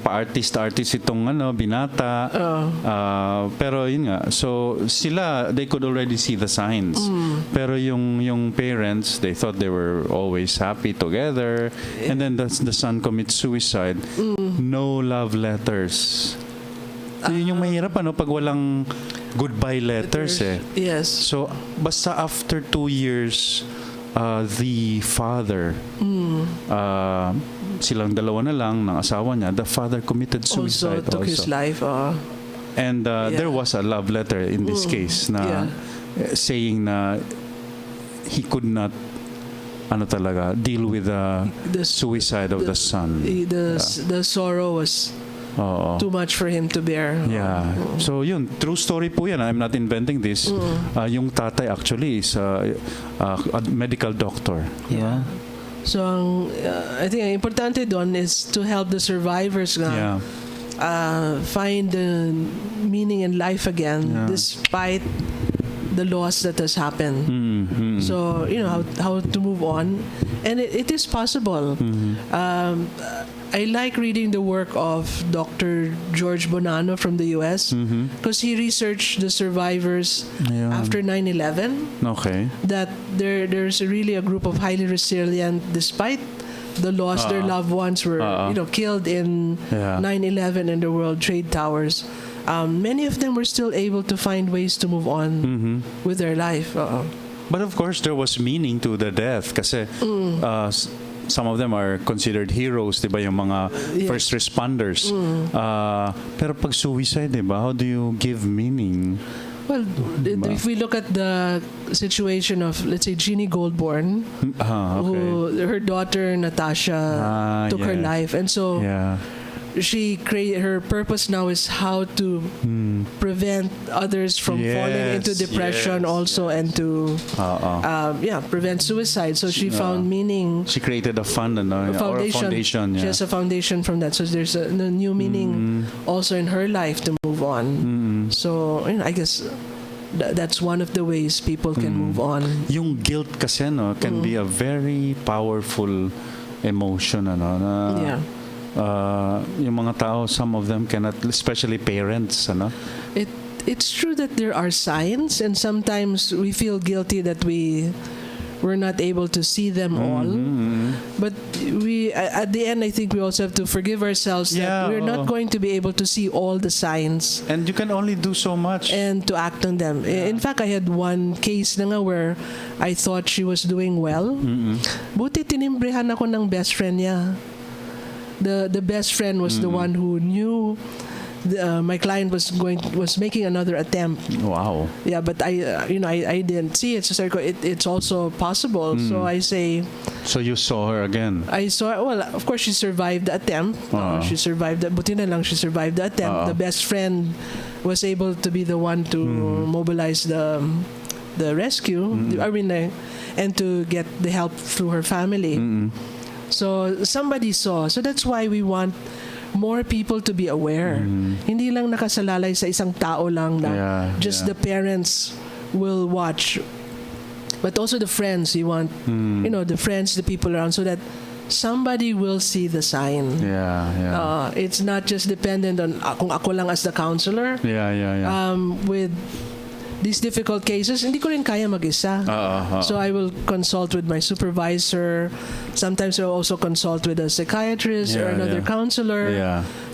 binata. Pero yun nga, so sila, they could already see the signs. Pero yung parents, they thought they were always happy together, and then the son commits suicide. No love letters. So yun yung mahirap pag walang goodbye letters Yes. So basta after 2 years, the father, silang dalawa na lang ng asawa niya, the father committed suicide also took his life. And there was a love letter in this case na saying na he could not deal with the suicide of the son. The sorrow was too much for him to bear. Yeah. So yun, true story po yan. I'm not inventing this. Yung tatay actually is a medical doctor. Yeah. So I think ang importante doon is to help the survivors find the meaning in life again despite the loss that has happened. So how to move on, and it is possible. I like reading the work of Dr. George Bonanno from the US, because he researched the survivors after 9/11. Okay. That there's really a group of highly resilient, despite the loss, their loved ones were killed in 9/11 in the World Trade Towers. Many of them were still able to find ways to move on with their life. But of course, there was meaning to the death kasi some of them are considered heroes, di ba, yung mga first responders. Pero pag suicide, di ba, how do you give meaning? Well, if we look at the situation of, let's say, Jeannie Goldborn, who her daughter Natasha took her life, and so she created, her purpose now is how to prevent others from falling into depression and to prevent suicide. So she found meaning. She created a fund, or a foundation. She has a foundation from that. So there's a new meaning also in her life to move on. So I guess that's one of the ways people can move on. Yung guilt kasi can be a very powerful emotion yung mga tao, some of them cannot, especially parents, It's true that there are signs, and sometimes we feel guilty that we're not able to see them all. But we, at the end, I think we also have to forgive ourselves that we're not going to be able to see all the signs. And you can only do so much. And to act on them. In fact, I had one case na nga where I thought she was doing well. Buti tinimbrehan ako ng best friend niya. The best friend was the one who knew my client was making another attempt. Wow. Yeah, but I didn't see it. So it's also possible. So I say. So you saw her again? I saw. Well, of course, she survived the attempt. She survived. Buti na lang she survived the attempt. The best friend was able to be the one to mobilize the rescue. I mean, and to get the help through her family. So somebody saw. So that's why we want more people to be aware. Hindi lang nakasalalay sa isang tao lang na the parents will watch. But also the friends, you want, the friends, the people around, so that somebody will see the sign. It's not just dependent on kung ako lang as the counselor. With these difficult cases, hindi ko rin kaya mag-isa. So I will consult with my supervisor. Sometimes I will also consult with a psychiatrist or another counselor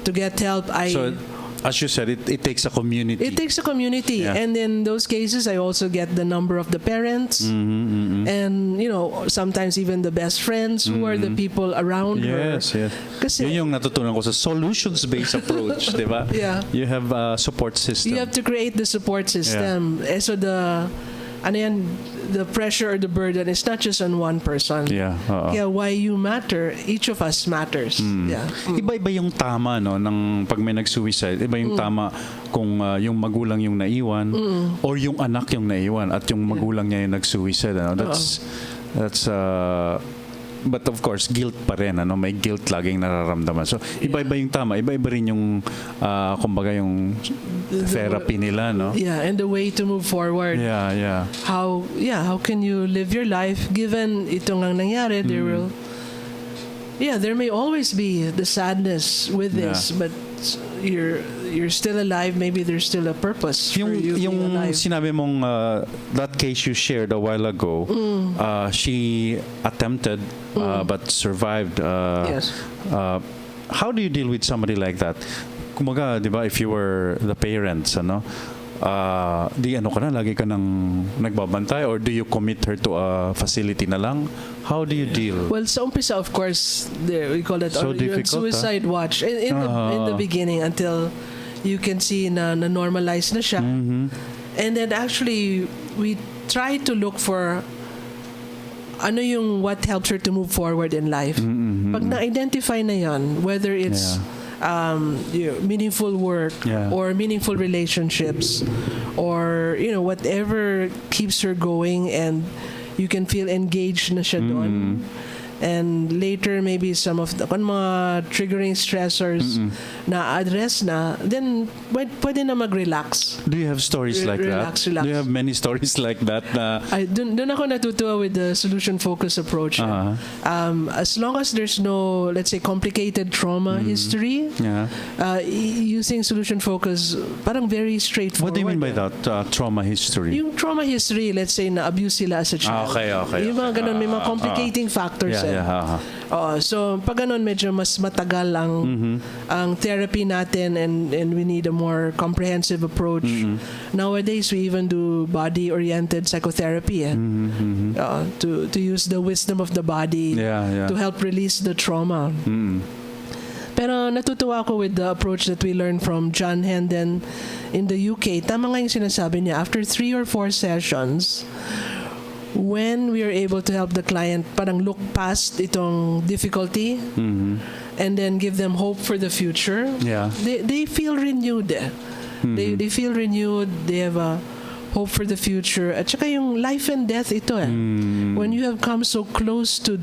to to get help, So, as you said, it takes a community. it takes a community, Yeah. and in those cases, I also get the number of the parents, and sometimes even the best friends who are the people around her. Yes, yes. Kasi Yun yung natutunan ko sa solutions-based approach, di ba? Yeah. You have a support system. you have to create the support system. So the pressure or the burden is not just on one person. Yeah, oo. Yeah, why you matter, each of us matters. Yeah. Iba-iba yung tama no ng pag may nag-suicide. Iba yung tama kung yung magulang yung naiwan or yung anak yung naiwan at yung magulang niya yung nag-suicide. Ano? That's but of course guilt pa rin, ano, may guilt laging nararamdaman. So iba-iba yung tama, iba-iba rin yung kumbaga yung therapy nila, no? Yeah, and the way to move forward. Yeah. How can you live your life given itong ang nangyari? There may always be the sadness with this, but you're still alive. Maybe there's still a purpose for you being yung alive. sinabi mong that case you shared a while ago, she attempted but survived. Yes. How do you deal with somebody like that? Kumaga, di ba, if you were the parents, ano, lagi ka nang nagbabantay, or do you commit her to a facility na lang? How do you deal? Well, sa umpisa, of course, we call it So you're on difficult, suicide watch in the beginning until you can see na normalize na siya. And then actually, we try to look for what helps her to move forward in life. Pag na-identify na yan, whether it's meaningful work or meaningful relationships or whatever keeps her going and you can feel engaged na siya doon. And later, maybe some of the mga triggering stressors na address na, then pwede na mag-relax. Do you have stories like Relax. that? Do you have many stories like that? Doon ako natutuwa with the solution-focused approach. As long as there's no, let's say, complicated trauma history, using solution-focused, parang very straightforward. What do you mean by that? Trauma history? Yung trauma history, let's say, na abuse sila as a child. Okay. Yung mga ganun, may mga complicating factors. So pag ganun, medyo mas matagal ang therapy natin, and we need a more comprehensive approach. Nowadays, we even do body-oriented psychotherapy to use the wisdom of the body to help release the trauma. Pero natutuwa ako with the approach that we learned from John Hendon in the UK. Tama nga yung sinasabi niya, after 3 or 4 sessions, when we are able to help the client parang look past itong difficulty and then give them hope for the future, they feel renewed. They feel renewed. They have a hope for the future. At saka yung life and death ito when you have come so close to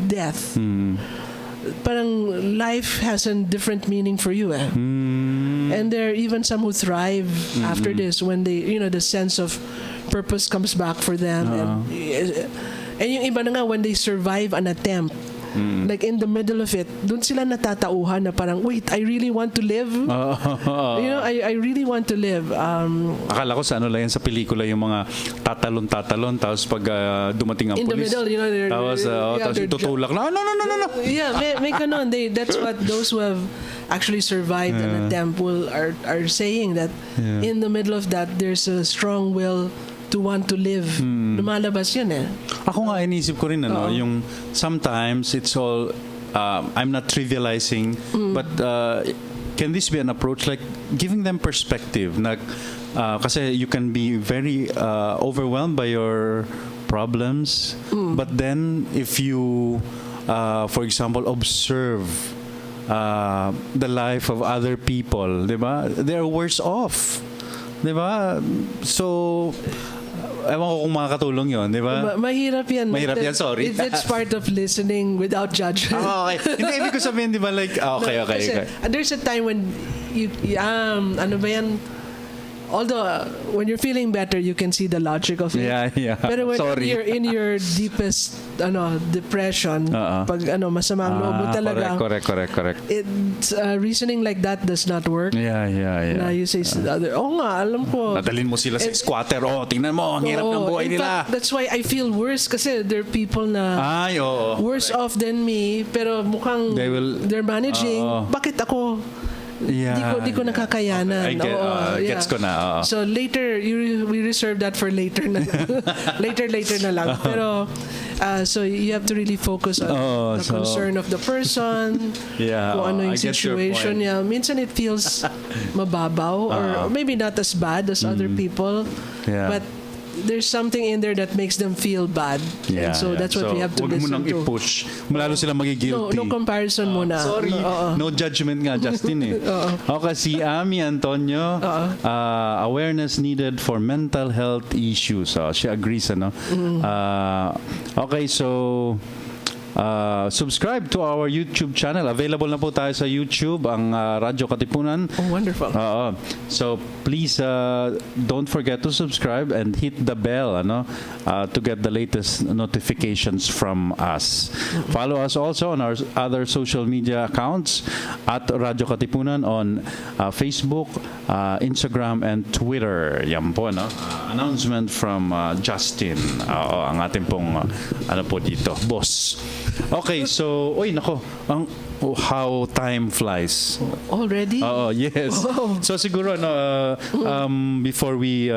death, parang life has a different meaning for you. And there are even some who thrive after this when they, the sense of purpose comes back for them. And yung iba na nga, when they survive an attempt, like in the middle of it, doon sila natatauhan na parang, wait, I really want to live. I really want to live. Akala ko sa lang yan sa pelikula, yung mga tatalon, tapos pag dumating ang in pulis, the middle, tapos yung tutulak na, no. Yeah, may ganun. That's what those who have actually survived an attempt are saying, that in the middle of that, there's a strong will to want to live. Lumalabas yun Ako nga inisip ko rin yung sometimes it's all I'm not trivializing, but can this be an approach like giving them perspective na kasi you can be very overwhelmed by your problems, but then if you for example observe the life of other people, diba? They're worse off, diba? So ewan ko kung makakatulong yun, di ba? Mahirap yan. Sorry. It's part of listening without judgment. Okay. Hindi, ibig ko sabihin, di ba, like, okay. There's a time when ano ba yan? although when you're feeling better, you can see the logic of it. Yeah. Pero when Sorry. you're in your deepest depression, pag masama ang loob mo talaga, Correct. it's reasoning like that does not work. Yeah. Na you say to the other, alam ko. Nadalhin mo sila sa squatter. Tingnan mo, ang hirap ng buhay in nila. fact, that's why I feel worse kasi there are people na worse off than me, pero mukhang they're managing. Bakit ako? Di ko nakakayanan. Gets ko na. So later, we reserve that for later na. later na lang. Pero, so you have to really focus on the concern of the person, kung ano yung situation niya. Minsan it feels mababaw or maybe not as bad as other people, but there's something in there that makes them feel bad. And so that's what we have to listen to. Huwag mo nang i-push. Lalo sila magigilty. No comparison muna. Sorry. No judgment nga, Justin eh. Okay, si Ami Antonio, awareness needed for mental health issues. She agrees, ano? Okay, so subscribe to our YouTube channel. Available na po tayo sa YouTube, ang Radyo Katipunan. Oh, wonderful. So please don't forget to subscribe and hit the bell to get the latest notifications from us. Follow us also on our other social media accounts at Radyo Katipunan on Facebook, Instagram, and Twitter. Yan po, announcement from Justin, ang ating pong po dito, boss. Okay, so, how time flies. Already? Yes. Wow. So siguro, before we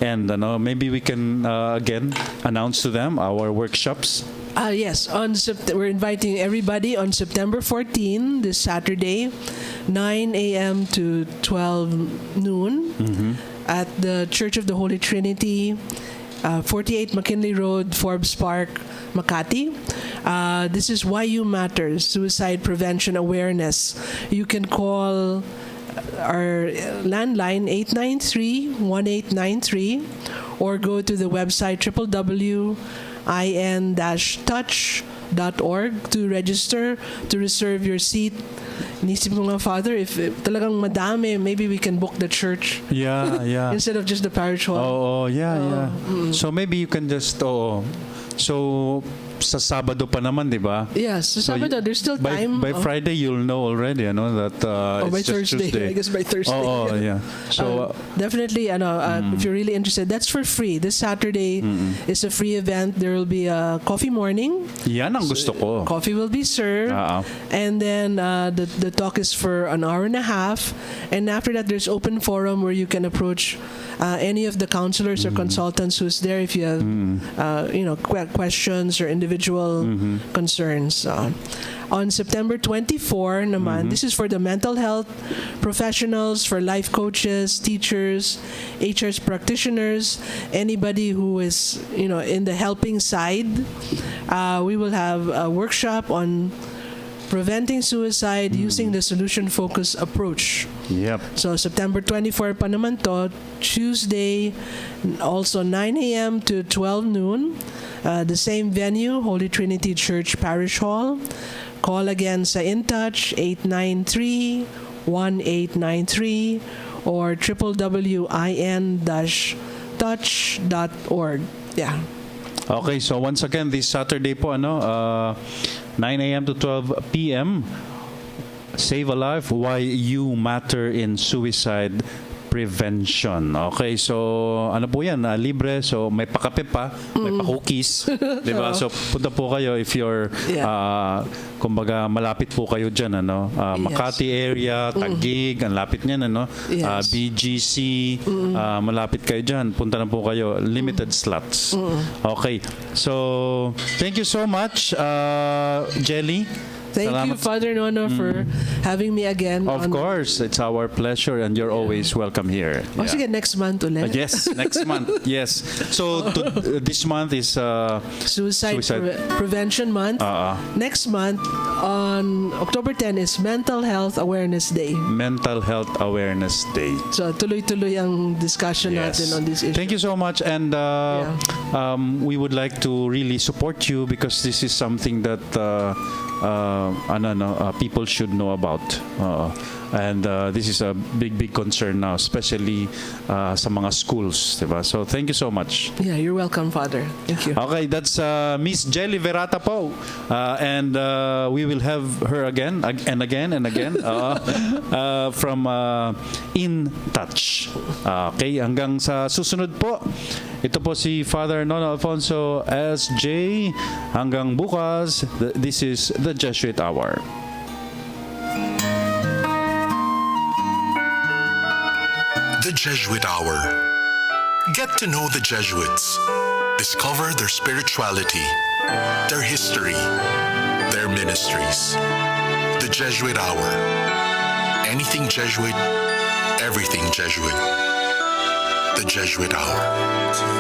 end, maybe we can again announce to them our workshops. Yes, we're inviting everybody on September 14, this Saturday, 9 a.m. to 12 noon at the Church of the Holy Trinity, 48 McKinley Road, Forbes Park, Makati. This is Why You Matter, Suicide Prevention Awareness. You can call our landline 893-1893 or go to the website www.in-touch.org to register, to reserve your seat. Inisip ko nga, Father, if talagang madami, maybe we can book the church. Yeah. Instead of just the parish hall. So maybe you can just, so sa Sabado pa naman, di ba? Yes, sa Sabado, there's still time. By Friday, you'll know already, that it's by just Thursday. Tuesday. I guess by Thursday. Yeah. So definitely, if you're really interested, that's for free. This Saturday is a free event. There will be a coffee morning. Yan ang gusto ko. Coffee will be served. And then the talk is for an hour and a half. And after that, there's open forum where you can approach any of the counselors or consultants who's there if you have questions or individual concerns. On September 24 naman, this is for the mental health professionals, for life coaches, teachers, HR practitioners, anybody who is in the helping side. We will have a workshop on preventing suicide using the solution-focused approach. Yep. So September 24 pa naman to, Tuesday, also 9 a.m. to 12 noon. The same venue, Holy Trinity Church Parish Hall. Call again sa InTouch 893-1893 or www.in-touch.org. Yeah. Okay, so once again, this Saturday po, 9 a.m. to 12 p.m. Save a Life, Why You Matter in Suicide Prevention. Okay, so ano po yan? Libre, so may pakape pa, may pa-cookies. Diba? So punta po kayo if you're, kumbaga malapit po kayo dyan, Makati area, Taguig, ang lapit niyan, BGC, malapit kayo dyan. Punta na po kayo. Limited slots. Okay, so thank you so much, Jelly. Thank you, Father Nono, for having me again. Of course, it's our pleasure, and you're always welcome here. Sige, next month ulit. Yes, next month. Yes. So this month is Suicide Prevention Month. Next month, on October 10, is Mental Health Awareness Day. Mental Health Awareness Day. So tuloy-tuloy ang discussion natin on this issue. Thank you so much, and we would like to really support you because this is something that people should know about. And this is a big concern now, especially sa mga schools, diba? So thank you so much. Yeah, you're welcome, Father. Thank you. Okay, that's Miss Jelly Virata po. And we will have her again and again and again from In Touch. Okay, hanggang sa susunod po. Ito po si Father Nono Alfonso SJ. Hanggang bukas, this is the Jesuit Hour. The Jesuit Hour. Get to know the Jesuits. Discover their spirituality, their history, their ministries. The Jesuit Hour. Anything Jesuit, everything Jesuit. The Jesuit Hour.